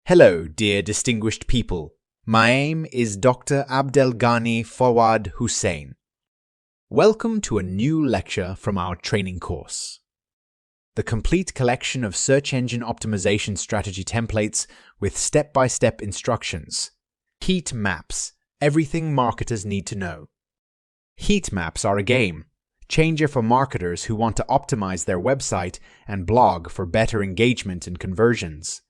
Hello, dear distinguished people. My name is Dr. Abdelghani Fawad Hussain. Welcome to a new lecture from our training course. The complete collection of search engine optimization strategy templates with step-by-step instructions. Heat maps, everything marketers need to know. Heat maps are a game changer for marketers who want to optimize their website and blog for better engagement and conversions.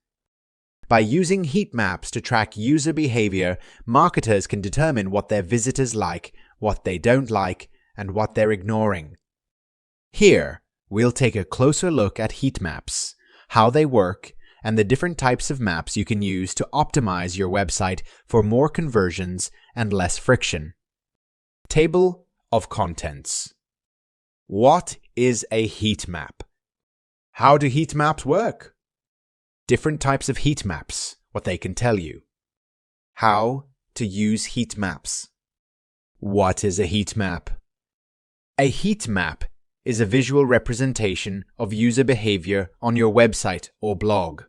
By using heat maps to track user behavior, marketers can determine what their visitors like, what they don't like, and what they're ignoring. Here, we'll take a closer look at heat maps, how they work, and the different types of maps you can use to optimize your website for more conversions and less friction. Table of contents. What is a heat map? How do heat maps work? Different types of heat maps, what they can tell you. How to use heat maps. What is a heat map? A heat map is a visual representation of user behavior on your website or blog.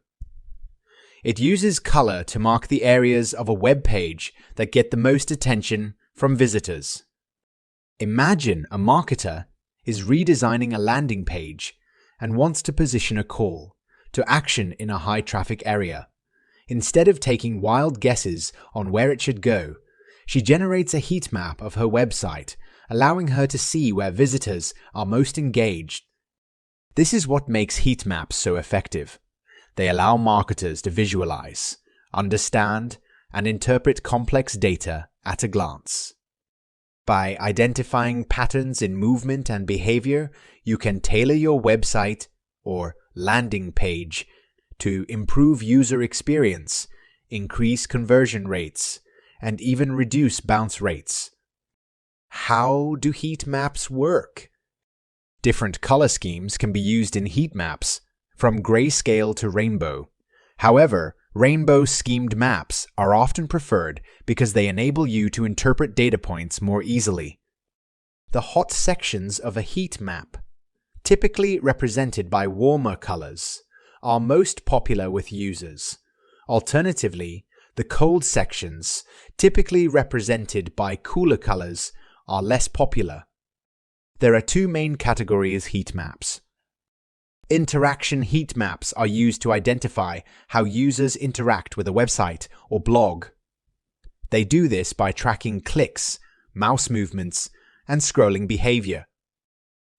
It uses color to mark the areas of a web page that get the most attention from visitors. Imagine a marketer is redesigning a landing page and wants to position a call to action in a high-traffic area. Instead of taking wild guesses on where it should go, she generates a heat map of her website, allowing her to see where visitors are most engaged. This is what makes heat maps so effective. They allow marketers to visualize, understand, and interpret complex data at a glance. By identifying patterns in movement and behavior, you can tailor your website or landing page to improve user experience, increase conversion rates, and even reduce bounce rates. How do heat maps work? Different color schemes can be used in heat maps, from grayscale to rainbow. However, rainbow-schemed maps are often preferred because they enable you to interpret data points more easily. The hot sections of a heat map, typically represented by warmer colors, are most popular with users. Alternatively, the cold sections, typically represented by cooler colors, are less popular. There are two main categories of heat maps. Interaction heat maps are used to identify how users interact with a website or blog. They do this by tracking clicks, mouse movements, and scrolling behavior.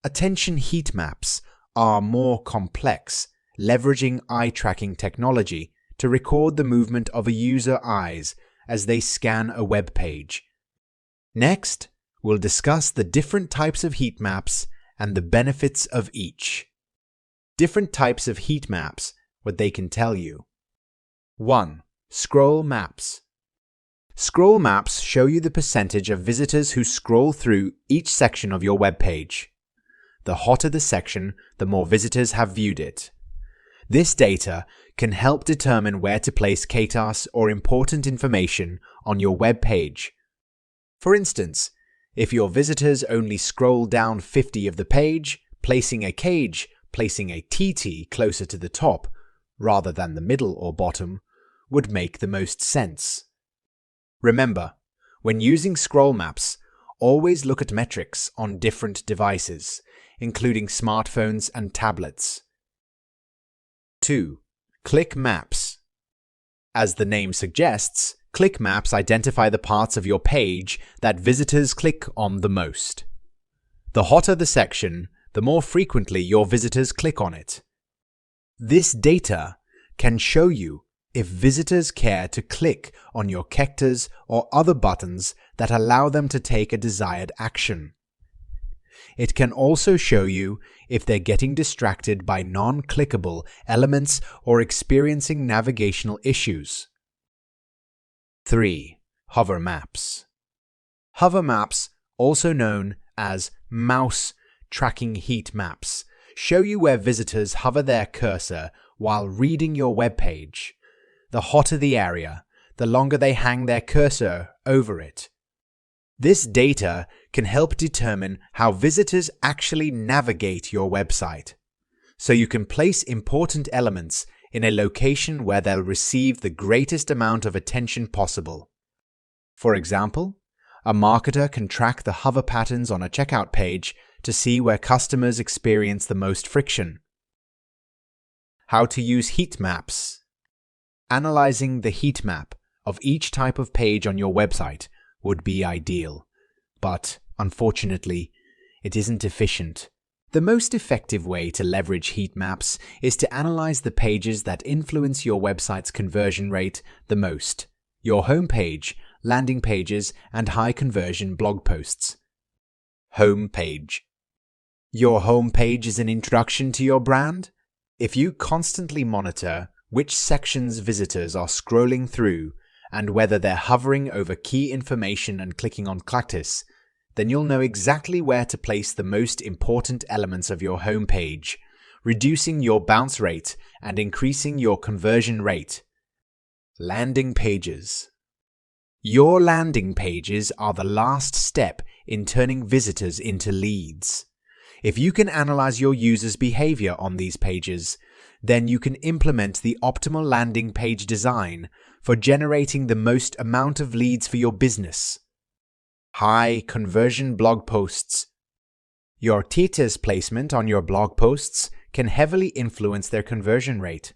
Attention heat maps are more complex, leveraging eye-tracking technology to record the movement of a user's eyes as they scan a web page. Next, we'll discuss the different types of heat maps and the benefits of each. Different types of heat maps, what they can tell you. 1. Scroll maps. Scroll maps show you the percentage of visitors who scroll through each section of your web page. The hotter the section, the more visitors have viewed it. This data can help determine where to place KTAS or important information on your web page. For instance, if your visitors only scroll down 50 of the page, placing a TT closer to the top, rather than the middle or bottom, would make the most sense. Remember, when using scroll maps, always look at metrics on different devices, including smartphones and tablets. 2. Click maps. As the name suggests, click maps identify the parts of your page that visitors click on the most. The hotter the section, the more frequently your visitors click on it. This data can show you if visitors care to click on your characters or other buttons that allow them to take a desired action. It can also show you if they're getting distracted by non-clickable elements or experiencing navigational issues. 3. Hover maps. Hover maps, also known as mouse tracking heat maps, show you where visitors hover their cursor while reading your web page. The hotter the area, the longer they hang their cursor over it. This data can help determine how visitors actually navigate your website, so you can place important elements in a location where they'll receive the greatest amount of attention possible. For example, a marketer can track the hover patterns on a checkout page to see where customers experience the most friction. How to use heat maps. Analyzing the heat map of each type of page on your website would be ideal, but unfortunately, it isn't efficient. The most effective way to leverage heat maps is to analyze the pages that influence your website's conversion rate the most: your homepage, landing pages, and high-conversion blog posts. Home page. Your homepage is an introduction to your brand. If you constantly monitor which sections visitors are scrolling through and whether they're hovering over key information and clicking on cactus, then you'll know exactly where to place the most important elements of your homepage, reducing your bounce rate and increasing your conversion rate. Landing pages. Your landing pages are the last step in turning visitors into leads. If you can analyze your users' behavior on these pages, then you can implement the optimal landing page design for generating the most amount of leads for your business. High conversion blog posts. Your titles placement on your blog posts can heavily influence their conversion rate.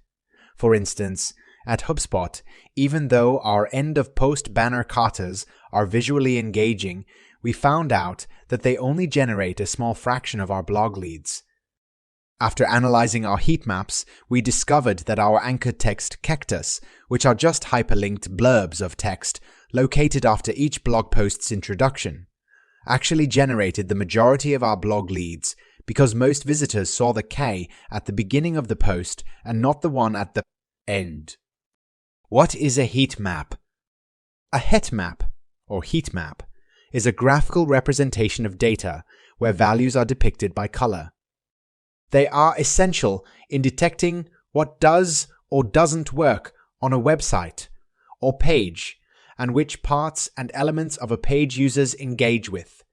For instance, at HubSpot, even though our end-of-post banner katas are visually engaging, we found out that they only generate a small fraction of our blog leads. After analyzing our heat maps, we discovered that our anchor text cactus, which are just hyperlinked blurbs of text located after each blog post's introduction, actually generated the majority of our blog leads because most visitors saw the K at the beginning of the post and not the one at the end. What is a heat map? A heat map, or heat map, is a graphical representation of data where values are depicted by color. They are essential in detecting what does or doesn't work on a website or page and which parts and elements of a page users engage with.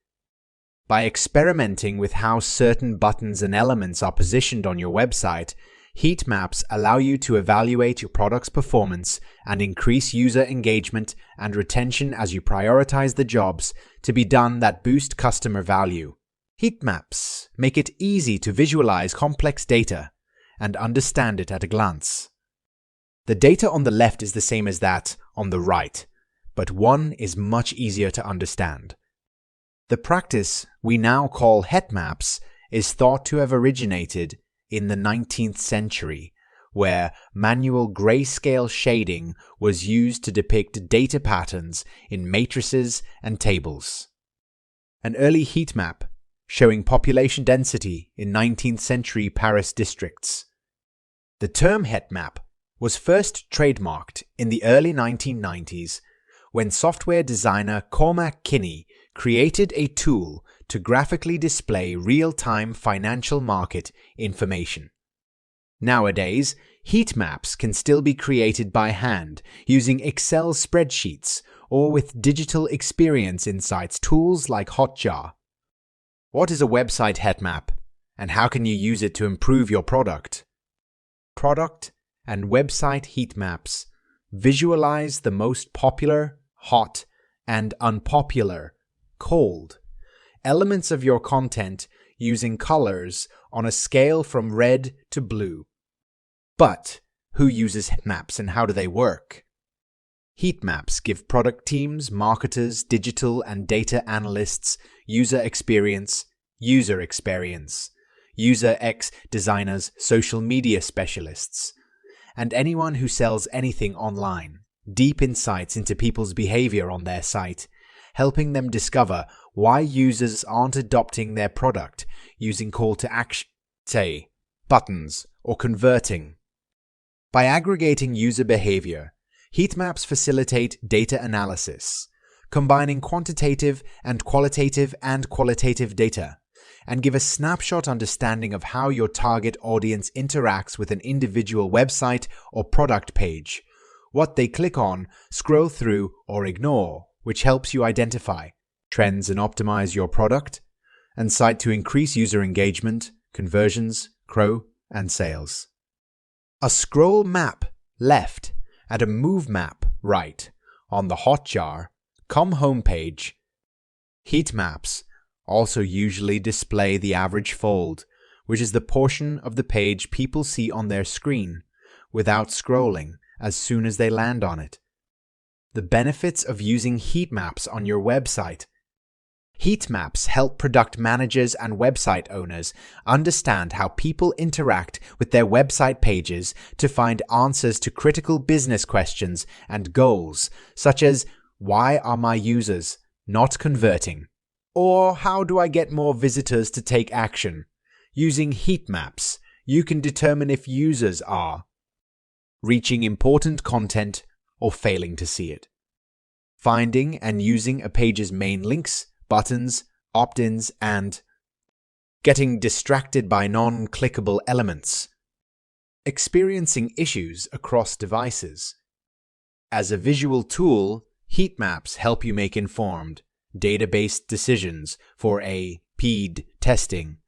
By experimenting with how certain buttons and elements are positioned on your website, heat maps allow you to evaluate your product's performance and increase user engagement and retention as you prioritize the jobs to be done that boost customer value. Heat maps make it easy to visualize complex data and understand it at a glance. The data on the left is the same as that on the right, but one is much easier to understand. The practice we now call heat maps is thought to have originated in the 19th century, where manual grayscale shading was used to depict data patterns in matrices and tables. An early heat map showing population density in 19th century Paris districts. The term heat map was first trademarked in the early 1990s when software designer Cormac Kinney created a tool to graphically display real-time financial market information. Nowadays, heat maps can still be created by hand using Excel spreadsheets or with digital experience insights tools like Hotjar. What is a website heat map, and how can you use it to improve your product? Product and website heat maps visualize the most popular, hot, and unpopular, cold, elements of your content using colors on a scale from red to blue. But who uses heat maps and how do they work? Heat maps give product teams, marketers, digital and data analysts user experience, user X designers, social media specialists, and anyone who sells anything online, deep insights into people's behavior on their site, helping them discover why users aren't adopting their product using call to action, say, buttons, or converting. By aggregating user behavior, heat maps facilitate data analysis, combining quantitative and qualitative data, and give a snapshot understanding of how your target audience interacts with an individual website or product page, what they click on, scroll through, or ignore, which helps you identify trends and optimize your product, and site to increase user engagement, conversions, and sales. A scroll map left and a move map right on the Hotjar.com homepage. Heat maps also usually display the average fold, which is the portion of the page people see on their screen without scrolling as soon as they land on it. The benefits of using heat maps on your website. Heat maps help product managers and website owners understand how people interact with their website pages to find answers to critical business questions and goals, such as why are my users not converting? Or how do I get more visitors to take action? Using heat maps, you can determine if users are reaching important content or failing to see it, finding and using a page's main links, buttons, opt-ins, and getting distracted by non-clickable elements, experiencing issues across devices. As a visual tool, heat maps help you make informed, data-based decisions for PED testing,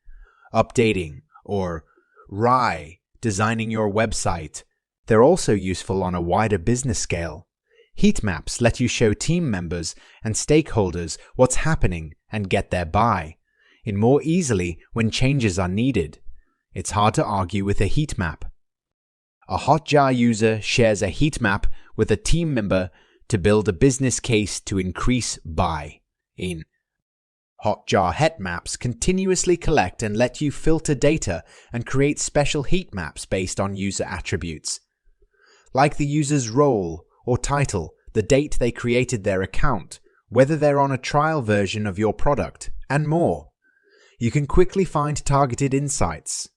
updating, or RAI designing your website. They're also useful on a wider business scale. Heat maps let you show team members and stakeholders what's happening and get their buy-in more easily when changes are needed. It's hard to argue with a heat map. A Hotjar user shares a heat map with a team member to build a business case to increase buy-in. Hotjar heat maps continuously collect and let you filter data and create special heat maps based on user attributes, like the user's role or title, the date they created their account, whether they're on a trial version of your product, and more. You can quickly find targeted insights.